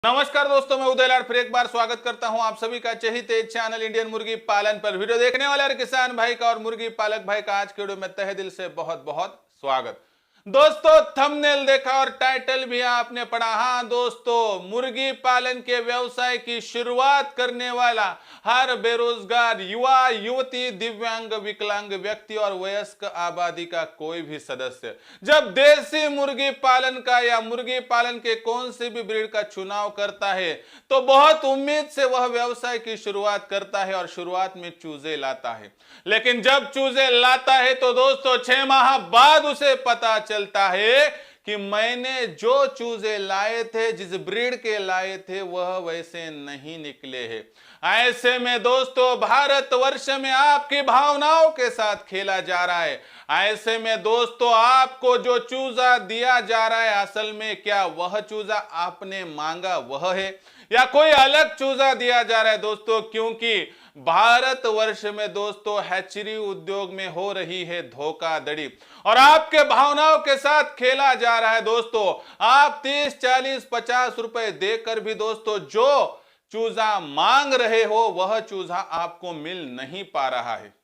नमस्कार दोस्तों, मैं उदयलाल फिर एक बार स्वागत करता हूं आप सभी का चहेते चैनल इंडियन मुर्गी पालन पर। वीडियो देखने वाले हर किसान भाई का और मुर्गी पालक भाई का आज के वीडियो में तहे दिल से बहुत बहुत स्वागत। दोस्तों, थंबनेल देखा और टाइटल भी आपने पढ़ा। हाँ दोस्तों, मुर्गी पालन के व्यवसाय की शुरुआत करने वाला हर बेरोजगार युवा युवती, दिव्यांग, विकलांग व्यक्ति और वयस्क आबादी का कोई भी सदस्य जब देसी मुर्गी पालन का या मुर्गी पालन के कौन सी भी ब्रीड का चुनाव करता है तो बहुत उम्मीद से वह व्यवसाय की शुरुआत करता है और शुरुआत में चूजे लाता है। लेकिन जब चूजे लाता है तो दोस्तों 6 माह बाद उसे पता चलता है कि मैंने जो चूजे लाए थे, जिस ब्रीड के लाए थे, वह वैसे नहीं निकले हैं। ऐसे में दोस्तों भारतवर्ष में आपकी भावनाओं के साथ खेला जा रहा है। ऐसे में दोस्तों आपको जो चूजा दिया जा रहा है, असल में क्या वह चूजा आपने मांगा वह है या कोई अलग चूजा दिया जा रहा है दोस्तों? क्योंकि भारतवर्ष में दोस्तों हैचरी उद्योग में हो रही है धोखाधड़ी और आपके भावनाओं के साथ खेला जा रहा है। दोस्तों आप 30, 40, 50 रुपए देकर भी दोस्तों जो चूजा मांग रहे हो वह चूजा आपको मिल नहीं पा रहा है।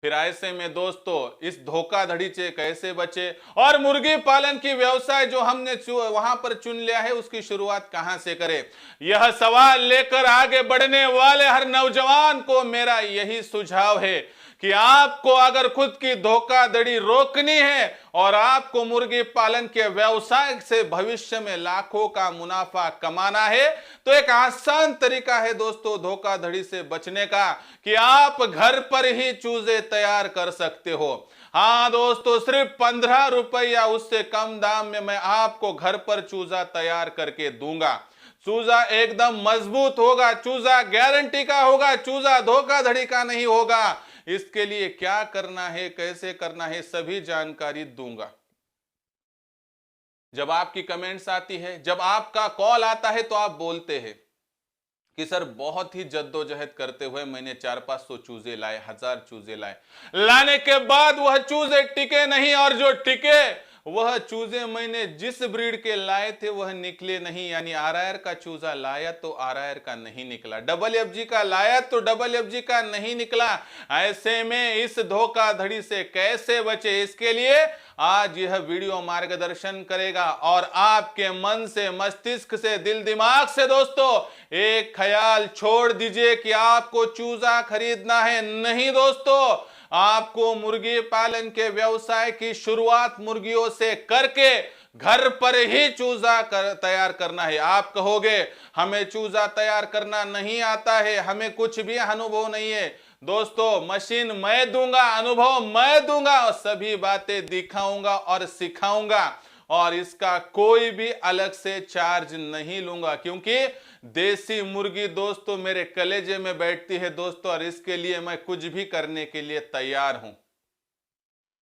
फिर ऐसे में दोस्तों इस धोखाधड़ी से कैसे बचे और मुर्गी पालन की व्यवसाय जो हमने वहां पर चुन लिया है उसकी शुरुआत कहां से करें, यह सवाल लेकर आगे बढ़ने वाले हर नौजवान को मेरा यही सुझाव है कि आपको अगर खुद की धोखाधड़ी रोकनी है और आपको मुर्गी पालन के व्यवसाय से भविष्य में लाखों का मुनाफा कमाना है तो एक आसान तरीका है दोस्तों धोखाधड़ी से बचने का कि आप घर पर ही चूजे तैयार कर सकते हो। हाँ दोस्तों, सिर्फ 15 रुपए या उससे कम दाम में मैं आपको घर पर चूजा तैयार करके दूंगा। चूजा एकदम मजबूत होगा, चूजा गारंटी का होगा, चूजा धोखाधड़ी का नहीं होगा। इसके लिए क्या करना है, कैसे करना है, सभी जानकारी दूंगा। जब आपकी कमेंट्स आती है, जब आपका कॉल आता है तो आप बोलते हैं कि सर बहुत ही जद्दोजहद करते हुए मैंने 400-500 चूजे लाए, 1000 चूजे लाए, लाने के बाद वह चूजे टिके नहीं और जो टिके वह चूजे मैंने जिस ब्रीड के लाए थे वह निकले नहीं। यानी आरआर का चूजा लाया तो आरआर का नहीं निकला, डबल एफजी का लाया तो डबल एफजी का नहीं निकला। ऐसे में इस धोखाधड़ी से कैसे बचे, इसके लिए आज यह वीडियो मार्गदर्शन करेगा और आपके मन से, मस्तिष्क से, दिल दिमाग से दोस्तों एक ख्याल छोड़ दीजिए कि आपको चूजा खरीदना है। नहीं दोस्तों, आपको मुर्गी पालन के व्यवसाय की शुरुआत मुर्गियों से करके घर पर ही चूजा तैयार करना है। आप कहोगे हमें चूजा तैयार करना नहीं आता है, हमें कुछ भी अनुभव नहीं है। दोस्तों मशीन मैं दूंगा, अनुभव मैं दूंगा और सभी बातें दिखाऊंगा और सिखाऊंगा और इसका कोई भी अलग से चार्ज नहीं लूंगा क्योंकि देसी मुर्गी दोस्तों मेरे कलेजे में बैठती है दोस्तों और इसके लिए मैं कुछ भी करने के लिए तैयार हूं।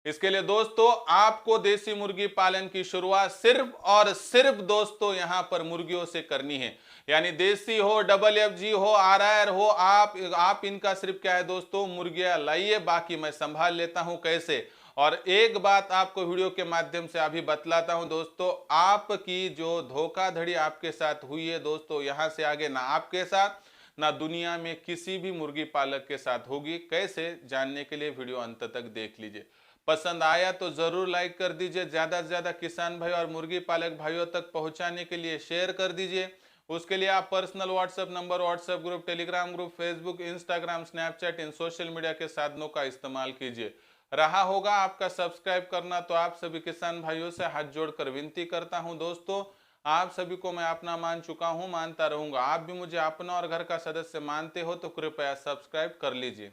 इसके लिए दोस्तों आपको देसी मुर्गी पालन की शुरुआत सिर्फ और सिर्फ दोस्तों यहां पर मुर्गियों से करनी है। यानी देसी हो, डबल एफजी हो, आरआर हो, आप इनका सिर्फ क्या है दोस्तों मुर्गियां लाइए, बाकी मैं संभाल लेता हूं कैसे। और एक बात आपको वीडियो के माध्यम से अभी बतलाता हूं दोस्तों, आपकी जो धोखाधड़ी आपके साथ हुई है दोस्तों यहां से आगे ना आपके साथ ना दुनिया में किसी भी मुर्गी पालक के साथ होगी। कैसे जानने के लिए वीडियो अंत तक देख लीजिए। पसंद आया तो जरूर लाइक कर दीजिए, ज्यादा से ज्यादा किसान भाई और मुर्गी पालक भाइयों तक पहुंचाने के लिए शेयर कर दीजिए। उसके लिए आप personal WhatsApp number, WhatsApp group, Telegram group, Facebook, Instagram, Snapchat, इन सोशल मीडिया के साधनों का इस्तेमाल कीजिए। रहा होगा आपका सब्सक्राइब करना तो आप सभी किसान भाइयों से हाथ जोड़कर विनती करता हूं दोस्तों, आप सभी को मैं अपना मान चुका हूं, मानता रहूंगा। आप भी मुझे अपना और घर का सदस्य मानते हो तो कृपया सब्सक्राइब कर लीजिए।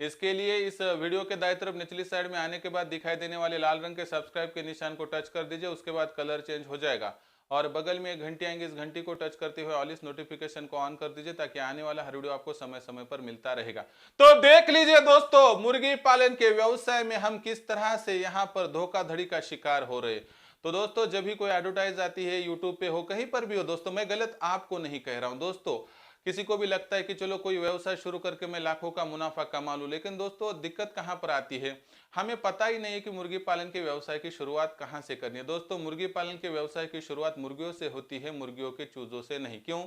इसके लिए इस वीडियो के दाईं तरफ निचली साइड में आने के बाद दिखाई देने वाले लाल रंग के सब्सक्राइब के निशान को टच कर दीजिए। उसके बाद कलर चेंज हो जाएगा और बगल में एक घंटी आएंगी, इस घंटी को टच करते हुए ऑल इस नोटिफिकेशन को ऑन कर दीजिए ताकि आने वाला हर वीडियो आपको समय समय पर मिलता रहेगा। तो देख लीजिए दोस्तों मुर्गी पालन के व्यवसाय में हम किस तरह से यहाँ पर धोखाधड़ी का शिकार हो रहे। तो दोस्तों जब भी कोई एडवर्टाइज आती है यूट्यूब पे हो, कहीं पर भी हो दोस्तों, मैं गलत आपको नहीं कह रहा हूं दोस्तों, किसी को भी लगता है कि चलो कोई व्यवसाय शुरू करके मैं लाखों का मुनाफा कमा लूं, लेकिन दोस्तों दिक्कत कहां पर आती है, हमें पता ही नहीं है कि मुर्गी पालन के व्यवसाय की शुरुआत कहां से करनी है। दोस्तों मुर्गी पालन के व्यवसाय की शुरुआत मुर्गियों से होती है, मुर्गियों के चूजों से नहीं। क्यों?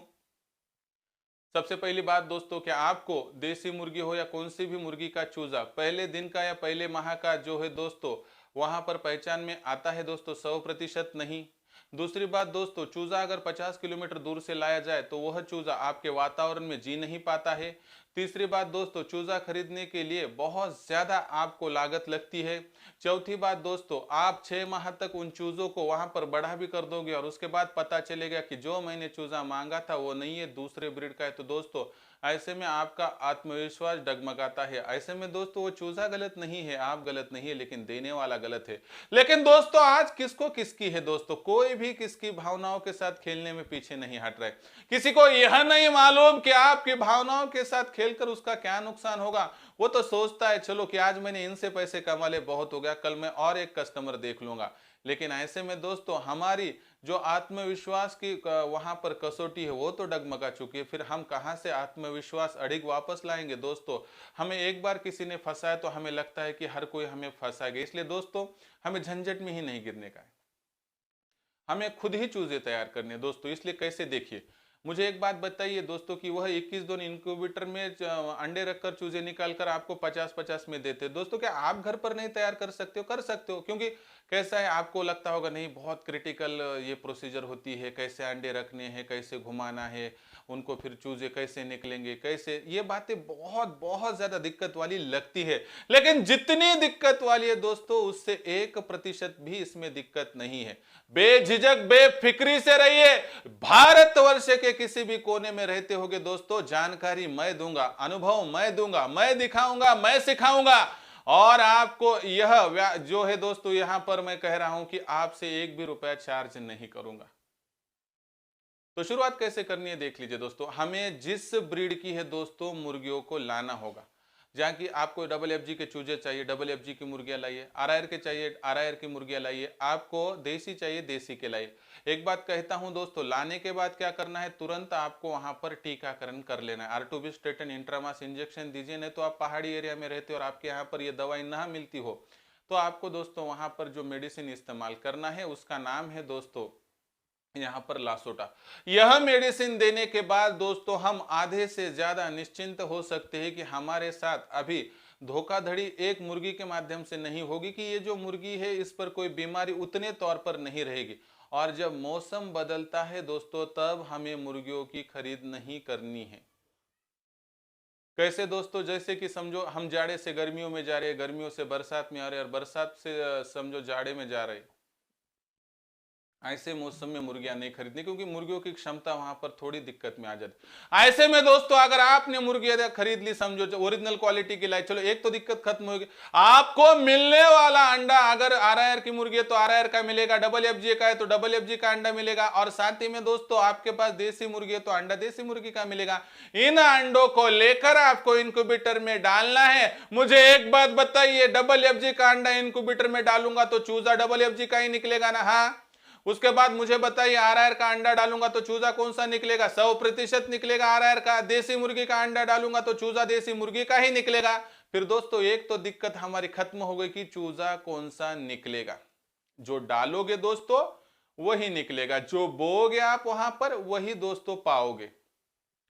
सबसे पहली बात दोस्तों, क्या आपको देसी मुर्गी हो या कौन सी भी मुर्गी का चूजा पहले दिन का या पहले माह का जो है दोस्तों वहां पर पहचान में आता है दोस्तों? 100% नहीं। दूसरी बात दोस्तों, चूजा अगर 50 किलोमीटर दूर से लाया जाए तो वह चूजा आपके वातावरण में जी नहीं पाता है। तीसरी बात दोस्तों, चूजा खरीदने के लिए बहुत ज्यादा आपको लागत लगती है। चौथी बात दोस्तों, आप 6 माह तक उन चूजों को वहां पर बढ़ा भी कर दोगे और उसके बाद पता चलेगा कि जो मैंने चूजा मांगा था वो नहीं है, दूसरे ब्रीड का है, तो दोस्तों ऐसे में आपका आत्मविश्वास डगमगाता है। ऐसे में दोस्तों वो चूजा गलत नहीं है, आप गलत नहीं है, लेकिन देने वाला गलत है। लेकिन दोस्तों आज किसको किसकी है दोस्तों, कोई भी किसकी भावनाओं के साथ खेलने में पीछे नहीं हट रहा है। किसी को यह नहीं मालूम कि आपकी भावनाओं के साथ खेलकर उसका क्या नुकसान होगा। वो तो सोचता है चलो कि आज मैंने इनसे पैसे कमा ले, बहुत हो गया, कल मैं और एक कस्टमर देख लूंगा। लेकिन ऐसे में दोस्तों हमारी जो आत्मविश्वास की वहां पर कसौटी है वो तो डगमगा चुकी है। फिर हम कहां से आत्मविश्वास अड़िग वापस लाएंगे दोस्तों? हमें एक बार किसी ने फंसाया तो हमें लगता है कि हर कोई हमें फंसाएगा। इसलिए दोस्तों हमें झंझट में ही नहीं गिरने का है, हमें खुद ही चूजे तैयार करने दोस्तों। इसलिए कैसे, देखिए मुझे एक बात बताइए दोस्तों कि वह 21 दिन इंक्यूबेटर में अंडे रखकर चूजे निकालकर आपको 50-50 में देते दोस्तों, क्या आप घर पर नहीं तैयार कर सकते हो? कर सकते हो। क्योंकि कैसा है, आपको लगता होगा नहीं बहुत क्रिटिकल ये प्रोसीजर होती है, कैसे अंडे रखने हैं, कैसे घुमाना है उनको, फिर चूजे कैसे निकलेंगे, कैसे, ये बातें बहुत बहुत ज्यादा दिक्कत वाली लगती है। लेकिन जितनी दिक्कत वाली है दोस्तों उससे 1% भी इसमें दिक्कत नहीं है। बेझिझक बेफिक्री से रहिए। भारतवर्ष के किसी भी कोने में रहते होगे दोस्तों, जानकारी मैं दूंगा, अनुभव मैं दूंगा, मैं दिखाऊंगा, मैं सिखाऊंगा। और आपको यह जो है दोस्तों, यहां पर मैं कह रहा हूं कि आपसे एक भी रुपया चार्ज नहीं करूंगा। तो शुरुआत कैसे करनी है देख लीजिए दोस्तों। हमें जिस ब्रीड की है दोस्तों मुर्गियों को लाना होगा, जहाँ की आपको FFG के चूजे चाहिए, FFG की मुर्गियां लाइए, RIR के चाहिए, RIR की मुर्गियां लाइए, आपको देसी चाहिए, देसी के लाइए। एक बात कहता हूं दोस्तों, लाने के बाद क्या करना है, तुरंत आपको वहां पर टीकाकरण कर लेना है। R2B स्टेटन इंट्रामास इंजेक्शन दीजिए, नहीं तो आप पहाड़ी एरिया में रहते हो और आपके यहाँ पर ये दवाई ना मिलती हो तो आपको दोस्तों वहां पर जो मेडिसिन इस्तेमाल करना है उसका नाम है दोस्तों यहां पर लासोटा। यह मेडिसिन देने के बाद दोस्तों हम आधे से ज्यादा निश्चिंत हो सकते हैं कि हमारे साथ अभी धोखाधड़ी एक मुर्गी के माध्यम से नहीं होगी, कि ये जो मुर्गी है इस पर कोई बीमारी उतने तौर पर नहीं रहेगी। और जब मौसम बदलता है दोस्तों तब हमें मुर्गियों की खरीद नहीं करनी है। कैसे दोस्तों, जैसे कि समझो हम जाड़े से गर्मियों में जा रहे हैं, गर्मियों से बरसात में आ रहे हैं और बरसात से समझो जाड़े में जा रहे हैं, ऐसे मौसम में मुर्गियां नहीं खरीदनी, क्योंकि मुर्गियों की क्षमता वहां पर थोड़ी दिक्कत में आ जाती। ऐसे में दोस्तों अगर आपने मुर्गियां खरीद ली, समझो ओरिजिनल क्वालिटी की लाई, चलो एक तो दिक्कत खत्म होगी। आपको मिलने वाला अंडा अगर RIR की मुर्गी है तो RIR का मिलेगा, FFG का है तो FFG का अंडा मिलेगा, और साथ ही में दोस्तों आपके पास देसी मुर्गी है तो अंडा देसी मुर्गी का मिलेगा। इन अंडों को लेकर आपको इनक्यूबेटर में डालना है। मुझे एक बात बताइए, FFG का अंडा इनक्यूबेटर में डालूंगा तो चूजा FFG का ही निकलेगा ना? हाँ। उसके बाद मुझे बताइए RIR का अंडा डालूंगा तो चूजा कौन सा निकलेगा? 100% निकलेगा RIR का। देसी मुर्गी का अंडा डालूंगा तो चूजा देसी मुर्गी का ही निकलेगा। फिर दोस्तों एक तो दिक्कत हमारी खत्म हो गई कि चूजा कौन सा निकलेगा। जो डालोगे दोस्तों वही निकलेगा, जो बोगे आप वहां पर वही दोस्तों पाओगे,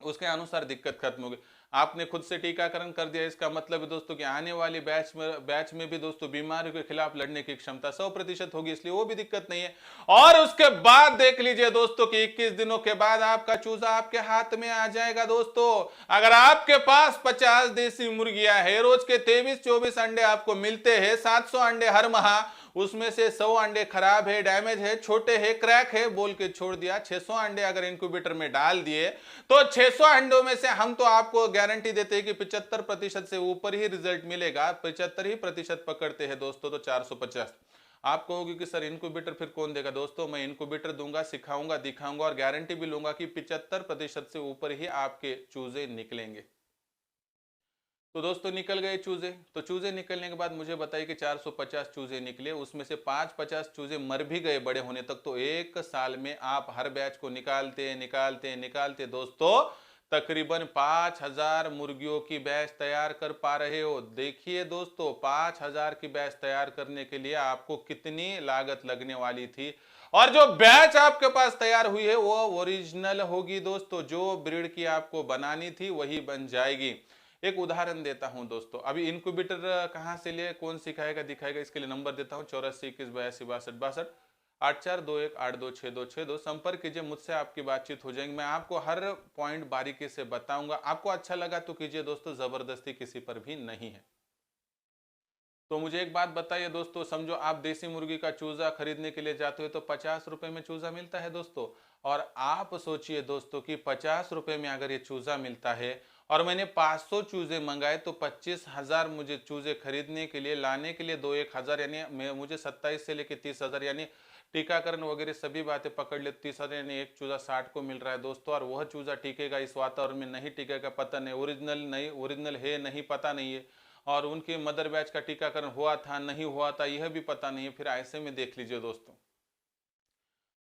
उसके अनुसार दिक्कत खत्म होगी। आपने खुद से टीकाकरण कर दिया, इसका मतलब है दोस्तों कि आने वाली बैच में भी दोस्तों बीमारियों के खिलाफ लड़ने की क्षमता 100% होगी, इसलिए वो भी दिक्कत नहीं है। और उसके बाद देख लीजिए दोस्तों कि 21 दिनों के बाद आपका चूजा आपके हाथ में आ जाएगा। दोस्तों अगर आपके पास 50 देसी मुर्गियां है, रोज के 23-24 अंडे आपको मिलते हैं, 700 अंडे हर माह, उसमें से 100 अंडे खराब है, डैमेज है, छोटे है, क्रैक है बोल के छोड़ दिया, 600 अंडे अगर इंक्यूबेटर में डाल दिए तो 600 अंडों में से हम तो आपको गारंटी देते हैं कि 75% से ऊपर ही रिजल्ट मिलेगा। 75% पकड़ते हैं दोस्तों तो 450। आप कहोगे कि सर इंक्यूबेटर फिर कौन देगा? दोस्तों मैं इंक्यूबेटर दूंगा, सिखाऊंगा, दिखाऊंगा और गारंटी भी लूंगा कि 75% से ऊपर ही आपके चूजे निकलेंगे। तो दोस्तों निकल गए चूजे। तो चूजे निकलने के बाद मुझे बताइए कि 450 चूजे निकले, उसमें से 50 चूजे मर भी गए बड़े होने तक। तो एक साल में आप हर बैच को निकालते निकालते निकालते दोस्तों तकरीबन 5000 मुर्गियों की बैच तैयार कर पा रहे हो। देखिए दोस्तों, 5000 की बैच तैयार करने के लिए आपको कितनी लागत लगने वाली थी, और जो बैच आपके पास तैयार हुई है वो ओरिजिनल होगी दोस्तों। जो ब्रीड की आपको बनानी थी वही बन जाएगी। एक उदाहरण देता हूं दोस्तों, अभी इनक्यूबेटर कहां से लिए, कौन सिखाएगा दिखाएगा, इसके लिए नंबर देता हूं 84 21 82 62 62 8421826262। संपर्क कीजिए मुझसे, आपकी बातचीत हो जाएगी। मैं आपको हर पॉइंट बारीकी से बताऊंगा। आपको अच्छा लगा तो कीजिए दोस्तों, जबरदस्ती किसी पर भी नहीं है। तो मुझे एक बात बताइए दोस्तों, समझो आप देसी मुर्गी का चूजा खरीदने के लिए जाते हो तो 50 रुपए में चूजा मिलता है दोस्तों। और आप सोचिए दोस्तों कि 50 रुपए में अगर ये चूजा मिलता है और मैंने 500 चूजे मंगाए तो 25,000 मुझे चूजे खरीदने के लिए, लाने के लिए 2-1 हजार, यानी मुझे 27 से लेके 30,000, यानी टीकाकरण वगैरह सभी बातें पकड़ ले 30,000, यानी एक चूजा 60 को मिल रहा है दोस्तों। और वह चूजा टिकेगा इस वातावरण में, नहीं टिकेगा पता नहीं, ओरिजिनल नहीं, ओरिजिनल है नहीं पता नहीं है, और उनके मदर बैच का टीकाकरण हुआ था नहीं हुआ था यह भी पता नहीं है। फिर ऐसे में देख लीजिए दोस्तों,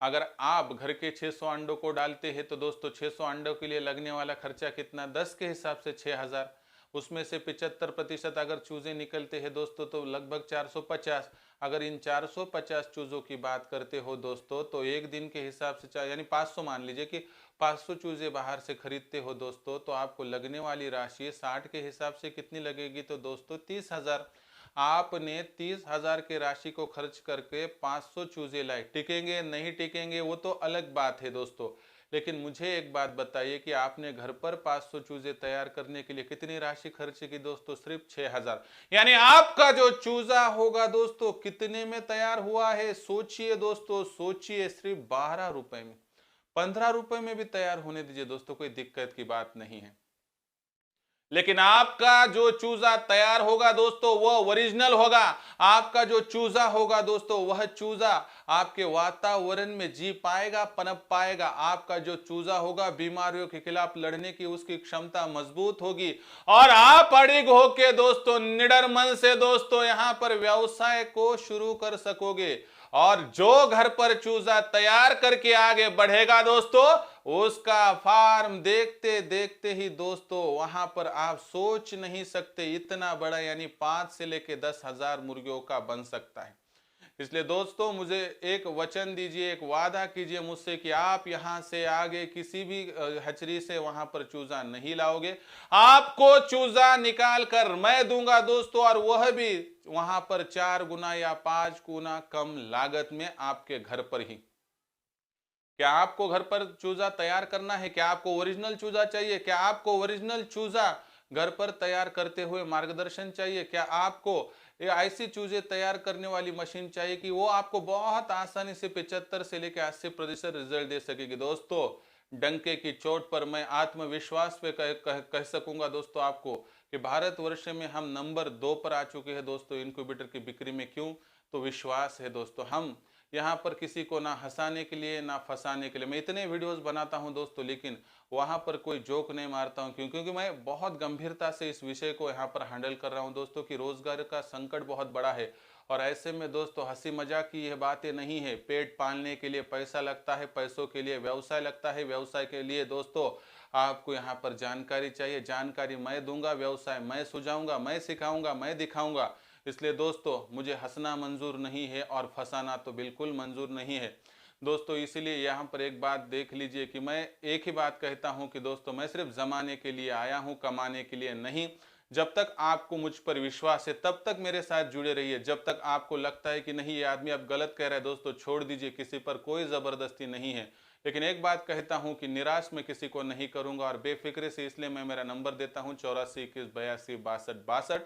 अगर आप घर के 600 अंडों को डालते हैं तो दोस्तों 600 अंडों के लिए लगने वाला खर्चा कितना, 10 के हिसाब से 6,000। उसमें से 75% अगर चूजे निकलते हैं दोस्तों तो लगभग 450। अगर इन 450 चूजों की बात करते हो दोस्तों तो एक दिन के हिसाब से यानी 500 मान लीजिए कि 500 चूजे बाहर से खरीदते हो दोस्तों, तो आपको लगने वाली राशि 60 के हिसाब से कितनी लगेगी तो दोस्तों 30,000। आपने 30,000 के राशि को खर्च करके 500 चूजे लाए, टिकेंगे नहीं टिकेंगे वो तो अलग बात है दोस्तों। लेकिन मुझे एक बात बताइए कि आपने घर पर 500 चूजे तैयार करने के लिए कितनी राशि खर्च की दोस्तों, सिर्फ 6,000। यानी आपका जो चूजा होगा दोस्तों कितने में तैयार हुआ है, सोचिए दोस्तों, सोचिए, सिर्फ 12 रुपए में, 15 रुपए में भी तैयार होने दीजिए दोस्तों, कोई दिक्कत की बात नहीं है। लेकिन आपका जो चूजा तैयार होगा दोस्तों वह ओरिजिनल होगा। आपका जो चूजा होगा दोस्तों वह चूजा आपके वातावरण में जी पाएगा, पनप पाएगा। आपका जो चूजा होगा बीमारियों के खिलाफ लड़ने की उसकी क्षमता मजबूत होगी, और आप अड़िग होके दोस्तों निडर मन से दोस्तों यहां पर व्यवसाय को शुरू कर सकोगे। और जो घर पर चूजा तैयार करके आगे बढ़ेगा दोस्तों, उसका फार्म देखते देखते ही दोस्तों वहां पर आप सोच नहीं सकते इतना बड़ा, यानी 5 से लेके 10,000 मुर्गियों का बन सकता है। इसलिए दोस्तों मुझे एक वचन दीजिए, एक वादा कीजिए मुझसे कि आप यहां से आगे किसी भी हचरी से वहां पर चूजा नहीं लाओगे। आपको चूजा निकाल कर मैं दूंगा दोस्तों, और वह भी वहां पर 4 गुना या 5 गुना कम लागत में आपके घर पर ही। क्या आपको घर पर चूजा तैयार करना है? क्या आपको ओरिजिनल चूजा चाहिए? क्या आपको ओरिजिनल चूजा घर पर तैयार करते हुए मार्गदर्शन चाहिए? क्या आपको ये ऐसी चूजे तैयार करने वाली मशीन चाहिए कि वो आपको बहुत आसानी से 75 से लेकर 80% रिजल्ट दे सकेगी? दोस्तों डंके की चोट पर मैं आत्मविश्वास पे कह सकूंगा दोस्तों आपको कि भारतवर्ष में हम नंबर 2 पर आ चुके हैं दोस्तों इनक्यूबेटर की बिक्री में। क्यों? तो विश्वास है दोस्तों। हम यहाँ पर किसी को ना हंसाने के लिए ना फंसाने के लिए, मैं इतने वीडियोस बनाता हूँ दोस्तों लेकिन वहाँ पर कोई जोक नहीं मारता हूँ। क्यों? क्योंकि मैं बहुत गंभीरता से इस विषय को यहाँ पर हैंडल कर रहा हूँ दोस्तों कि रोजगार का संकट बहुत बड़ा है। और ऐसे में दोस्तों हंसी मजाक की यह बातें नहीं है। पेट पालने के लिए पैसा लगता है, पैसों के लिए व्यवसाय लगता है, व्यवसाय के लिए दोस्तों आपको यहाँ पर जानकारी चाहिए। जानकारी मैं दूंगा, व्यवसाय मैं सुझाऊंगा, मैं सिखाऊंगा, मैं दिखाऊंगा। इसलिए दोस्तों मुझे हंसना मंजूर नहीं है और फंसाना तो बिल्कुल मंजूर नहीं है दोस्तों। इसीलिए यहाँ पर एक बात देख लीजिए कि मैं एक ही बात कहता हूँ कि दोस्तों मैं सिर्फ जमाने के लिए आया हूँ, कमाने के लिए नहीं। जब तक आपको मुझ पर विश्वास है तब तक मेरे साथ जुड़े रहिए। जब तक आपको लगता है कि नहीं ये आदमी अब गलत कह रहा है दोस्तों, छोड़ दीजिए, किसी पर कोई ज़बरदस्ती नहीं है। लेकिन एक बात कहता हूं कि निराश मैं किसी को नहीं करूंगा, और बेफिक्रे से इसलिए मैं मेरा नंबर देता हूं 84 21 82 62 62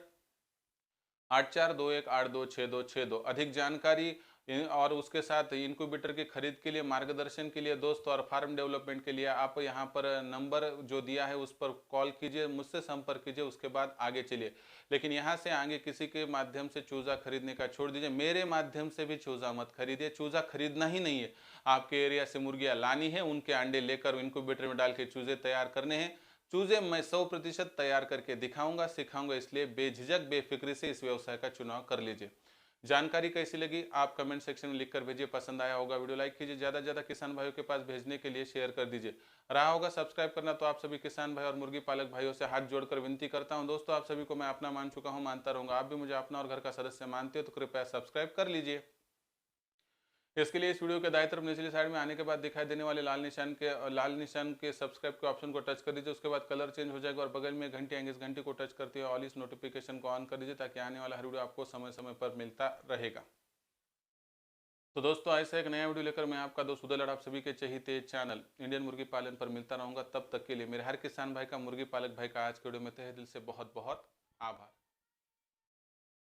8421826262। अधिक जानकारी और उसके साथ इनक्यूबेटर की खरीद के लिए, मार्गदर्शन के लिए दोस्तों और फार्म डेवलपमेंट के लिए आप यहाँ पर नंबर जो दिया है उस पर कॉल कीजिए, मुझसे संपर्क कीजिए, उसके बाद आगे चलिए। लेकिन यहाँ से आगे किसी के माध्यम से चूजा खरीदने का छोड़ दीजिए। मेरे माध्यम से भी चूजा मत खरीदिए। चूजा खरीदना ही नहीं है, आपके एरिया से मुर्गियाँ लानी है, उनके अंडे लेकर इनक्यूबेटर में डाल के चूजे तैयार करने हैं। चूजे मैं 100% तैयार करके दिखाऊंगा, सिखाऊंगा। इसलिए बेझिझक बेफिक्री से इस व्यवसाय का चुनाव कर लीजिए। जानकारी कैसी लगी आप कमेंट सेक्शन में लिखकर भेजिए। पसंद आया होगा वीडियो लाइक कीजिए, ज़्यादा से ज़्यादा किसान भाइयों के पास भेजने के लिए शेयर कर दीजिए। रहा होगा सब्सक्राइब करना तो आप सभी किसान भाई और मुर्गी पालक भाइयों से हाथ जोड़कर विनती करता हूं। दोस्तों आप सभी को मैं अपना मान चुका हूं, मानता रहूंगा। आप भी मुझे अपना और घर का सदस्य मानते हो तो कृपया सब्सक्राइब कर लीजिए। इसके लिए इस वीडियो के दाईं तरफ निचली साइड में आने के बाद दिखाई देने वाले लाल निशान के सब्सक्राइब के ऑप्शन को टच कर दीजिए। उसके बाद कलर चेंज हो जाएगा और बगल में घंटी आएंगे, इस घंटी को टच करते हुए ऑल इस नोटिफिकेशन को ऑन कर दीजिए ताकि आने वाला हर वीडियो आपको समय समय पर मिलता रहेगा। तो दोस्तों ऐसा एक नया वीडियो लेकर मैं आपका दोस्त उदय लड़ आप सभी के चहीते चैनल इंडियन मुर्गी पालन पर मिलता रहूंगा। तब तक के लिए मेरे हर किसान भाई का, मुर्गी पालक भाई का आज के वीडियो में तहे दिल से बहुत बहुत आभार।